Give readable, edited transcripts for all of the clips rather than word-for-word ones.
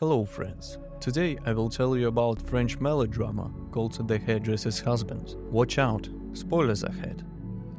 Hello friends, today I will tell you about French melodrama called The Hairdresser's Husband. Watch out, spoilers ahead.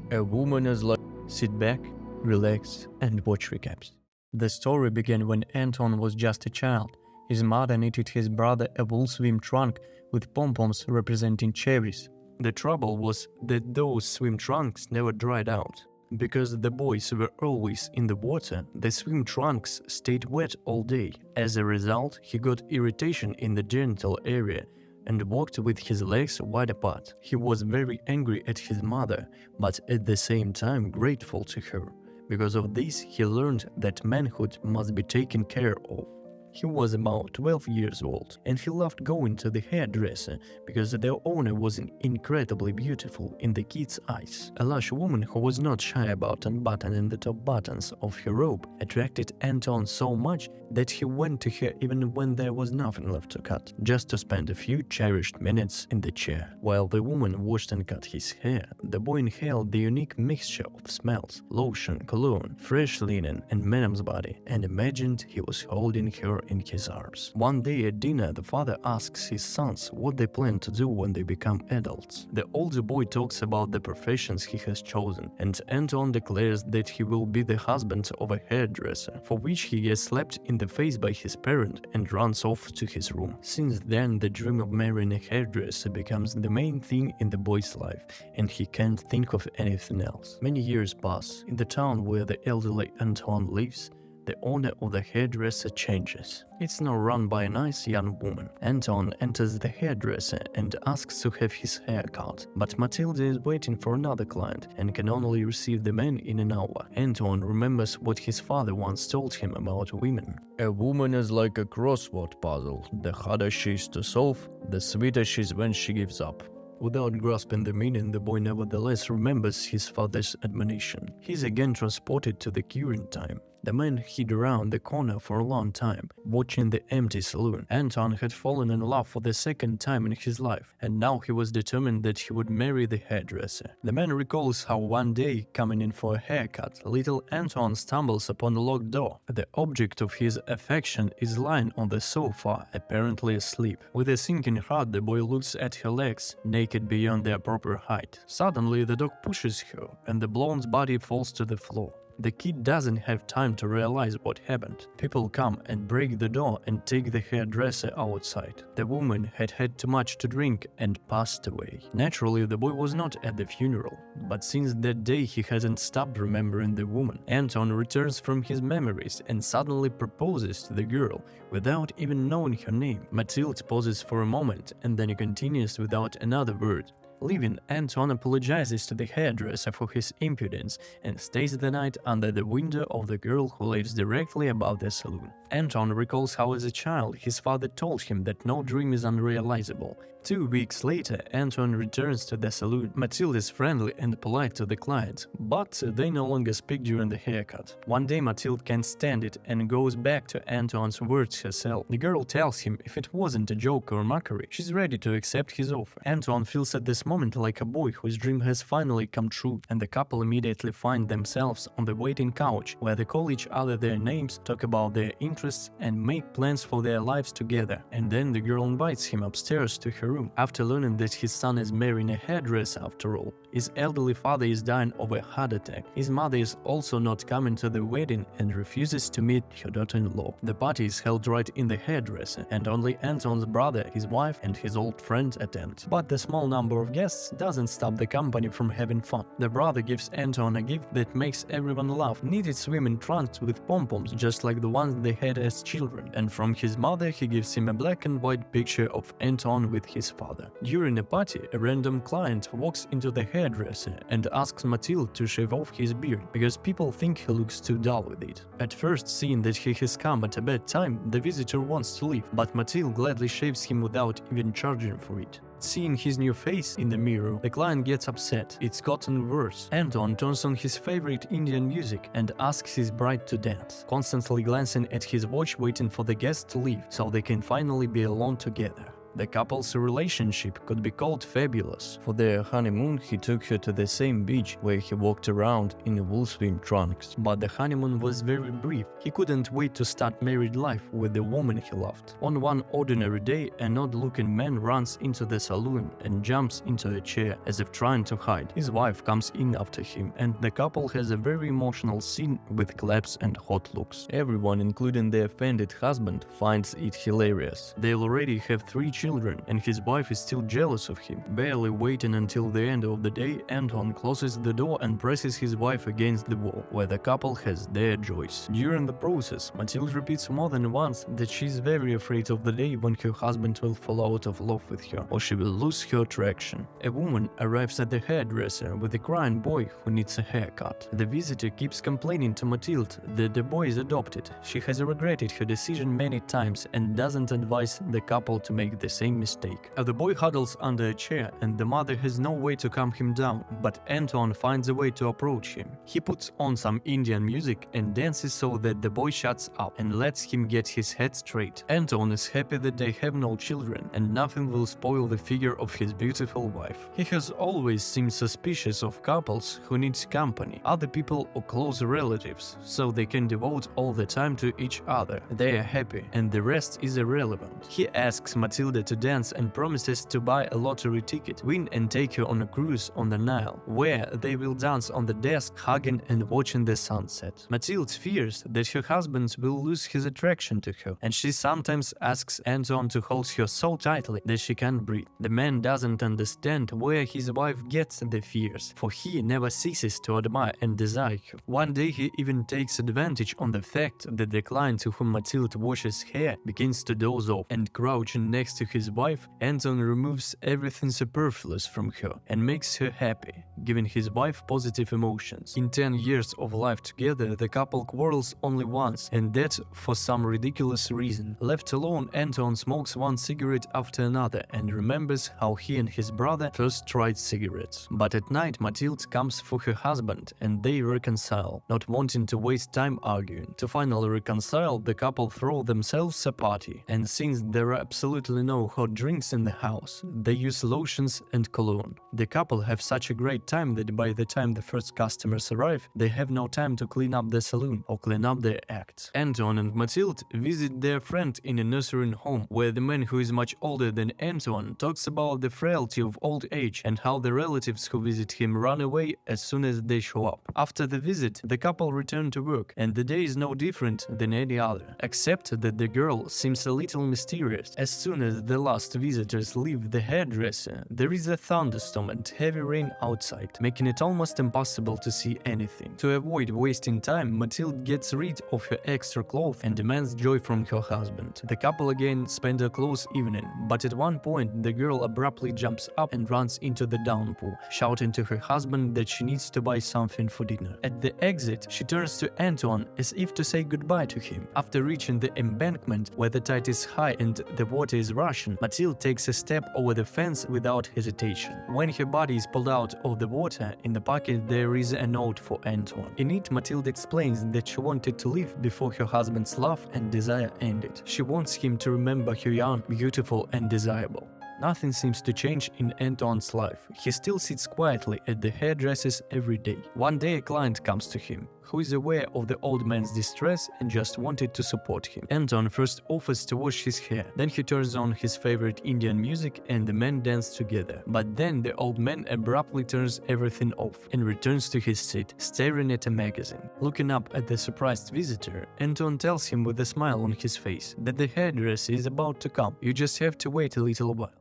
A woman is like, sit back, relax and watch recaps. The story began when Anton was just a child. His mother knitted his brother a wool swim trunk with pom-poms representing cherries. The trouble was that those swim trunks never dried out. Because the boys were always in the water, the swim trunks stayed wet all day. As a result, he got irritation in the genital area and walked with his legs wide apart. He was very angry at his mother, but at the same time grateful to her. Because of this, he learned that manhood must be taken care of. He was about 12 years old, and he loved going to the hairdresser because their owner was incredibly beautiful in the kid's eyes. A lush woman who was not shy about unbuttoning the top buttons of her robe attracted Anton so much that he went to her even when there was nothing left to cut, just to spend a few cherished minutes in the chair. While the woman washed and cut his hair, the boy inhaled the unique mixture of smells, lotion, cologne, fresh linen, and Madame's body, and imagined he was holding her in his arms. One day at dinner, the father asks his sons what they plan to do when they become adults. The older boy talks about the professions he has chosen, and Anton declares that he will be the husband of a hairdresser, for which he gets slapped in the face by his parent and runs off to his room. Since then, the dream of marrying a hairdresser becomes the main thing in the boy's life, and he can't think of anything else. Many years pass. In the town where the elderly Anton lives, the owner of the hairdresser changes. It's now run by a nice young woman. Anton enters the hairdresser and asks to have his hair cut, but Matilda is waiting for another client and can only receive the man in an hour. Anton remembers what his father once told him about women. A woman is like a crossword puzzle. The harder she is to solve, the sweeter she is when she gives up. Without grasping the meaning, the boy nevertheless remembers his father's admonition. He is again transported to the current time. The man hid around the corner for a long time, watching the empty saloon. Anton had fallen in love for the second time in his life, and now he was determined that he would marry the hairdresser. The man recalls how one day, coming in for a haircut, little Anton stumbles upon a locked door. The object of his affection is lying on the sofa, apparently asleep. With a sinking heart, the boy looks at her legs, naked beyond their proper height. Suddenly, the dog pushes her, and the blonde's body falls to the floor. The kid doesn't have time to realize what happened. People come and break the door and take the hairdresser outside. The woman had had too much to drink and passed away. Naturally, the boy was not at the funeral, but since that day he hasn't stopped remembering the woman. Anton returns from his memories and suddenly proposes to the girl without even knowing her name. Mathilde pauses for a moment and then continues without another word. Leaving, Anton apologizes to the hairdresser for his impudence and stays the night under the window of the girl who lives directly above the saloon. Anton recalls how as a child his father told him that no dream is unrealizable. 2 weeks later, Anton returns to the saloon. Mathilde is friendly and polite to the client, but they no longer speak during the haircut. One day Mathilde can't stand it and goes back to Anton's words herself. The girl tells him if it wasn't a joke or mockery, she's ready to accept his offer. Anton feels at this moment like a boy whose dream has finally come true, and the couple immediately find themselves on the waiting couch, where they call each other their names, talk about their interests, and make plans for their lives together. And then the girl invites him upstairs to her room. After learning that his son is marrying a hairdresser after all, his elderly father is dying of a heart attack. His mother is also not coming to the wedding and refuses to meet her daughter-in-law. The party is held right in the hairdresser, and only Anton's brother, his wife, and his old friend attend. But the small number of guests doesn't stop the company from having fun. The brother gives Anton a gift that makes everyone laugh: knitted swimming trunks with pom-poms just like the ones they had as children. And from his mother he gives him a black and white picture of Anton with his father. During a party, a random client walks into the hairdresser and asks Mathilde to shave off his beard because people think he looks too dull with it. At first, seeing that he has come at a bad time, the visitor wants to leave, but Mathilde gladly shaves him without even charging for it. Seeing his new face in the mirror, the client gets upset. It's gotten worse. Anton turns on his favorite Indian music and asks his bride to dance, constantly glancing at his watch waiting for the guests to leave so they can finally be alone together. The couple's relationship could be called fabulous. For their honeymoon, he took her to the same beach where he walked around in wool swim trunks. But the honeymoon was very brief. He couldn't wait to start married life with the woman he loved. On one ordinary day, an odd-looking man runs into the saloon and jumps into a chair as if trying to hide. His wife comes in after him, and the couple has a very emotional scene with claps and hot looks. Everyone, including the offended husband, finds it hilarious. They already have 3 children, and his wife is still jealous of him. Barely waiting until the end of the day, Anton closes the door and presses his wife against the wall, where the couple has their joys. During the process, Mathilde repeats more than once that she is very afraid of the day when her husband will fall out of love with her, or she will lose her attraction. A woman arrives at the hairdresser with a crying boy who needs a haircut. The visitor keeps complaining to Mathilde that the boy is adopted. She has regretted her decision many times and doesn't advise the couple to make the same mistake. The boy huddles under a chair and the mother has no way to calm him down, but Anton finds a way to approach him. He puts on some Indian music and dances so that the boy shuts up and lets him get his head straight. Anton is happy that they have no children and nothing will spoil the figure of his beautiful wife. He has always seemed suspicious of couples who need company, other people or close relatives, so they can devote all the time to each other. They are happy and the rest is irrelevant. He asks Mathilde to dance and promises to buy a lottery ticket, win and take her on a cruise on the Nile, where they will dance on the desk, hugging and watching the sunset. Mathilde fears that her husband will lose his attraction to her, and she sometimes asks Anton to hold her so tightly that she can't breathe. The man doesn't understand where his wife gets the fears, for he never ceases to admire and desire her. One day he even takes advantage on the fact that the client to whom Mathilde washes hair begins to doze off, and crouching next to his wife, Anton removes everything superfluous from her and makes her happy, giving his wife positive emotions. In 10 years of life together, the couple quarrels only once, and that for some ridiculous reason. Left alone, Anton smokes one cigarette after another and remembers how he and his brother first tried cigarettes. But at night, Mathilde comes for her husband and they reconcile, not wanting to waste time arguing. To finally reconcile, the couple throw themselves a party, and since there are absolutely no hot drinks in the house, they use lotions and cologne. The couple have such a great time that by the time the first customers arrive, they have no time to clean up the saloon or clean up their acts. Anton and Mathilde visit their friend in a nursing home, where the man, who is much older than Anton, talks about the frailty of old age and how the relatives who visit him run away as soon as they show up. After the visit, the couple return to work, and the day is no different than any other, except that the girl seems a little mysterious. As soon as the last visitors leave the hairdresser, there is a thunderstorm and heavy rain outside, making it almost impossible to see anything. To avoid wasting time, Mathilde gets rid of her extra clothes and demands joy from her husband. The couple again spend a close evening, but at one point the girl abruptly jumps up and runs into the downpour, shouting to her husband that she needs to buy something for dinner. At the exit, she turns to Anton as if to say goodbye to him. After reaching the embankment, where the tide is high and the water is rushing, Mathilde takes a step over the fence without hesitation. When her body is pulled out of the water, in the pocket there is a note for Anton. In it, Mathilde explains that she wanted to leave before her husband's love and desire ended. She wants him to remember her young, beautiful and desirable. Nothing seems to change in Anton's life. He still sits quietly at the hairdresser's every day. One day a client comes to him, who is aware of the old man's distress and just wanted to support him. Anton first offers to wash his hair, then he turns on his favorite Indian music and the men dance together. But then the old man abruptly turns everything off and returns to his seat, staring at a magazine. Looking up at the surprised visitor, Anton tells him with a smile on his face that the hairdresser is about to come. You just have to wait a little while.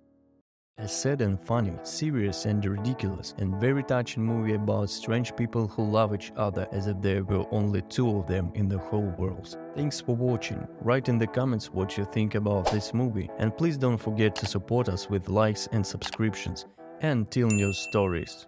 A sad and funny, serious and ridiculous, and very touching movie about strange people who love each other as if there were only 2 of them in the whole world. Thanks for watching. Write in the comments what you think about this movie, and please don't forget to support us with likes and subscriptions. And till new stories.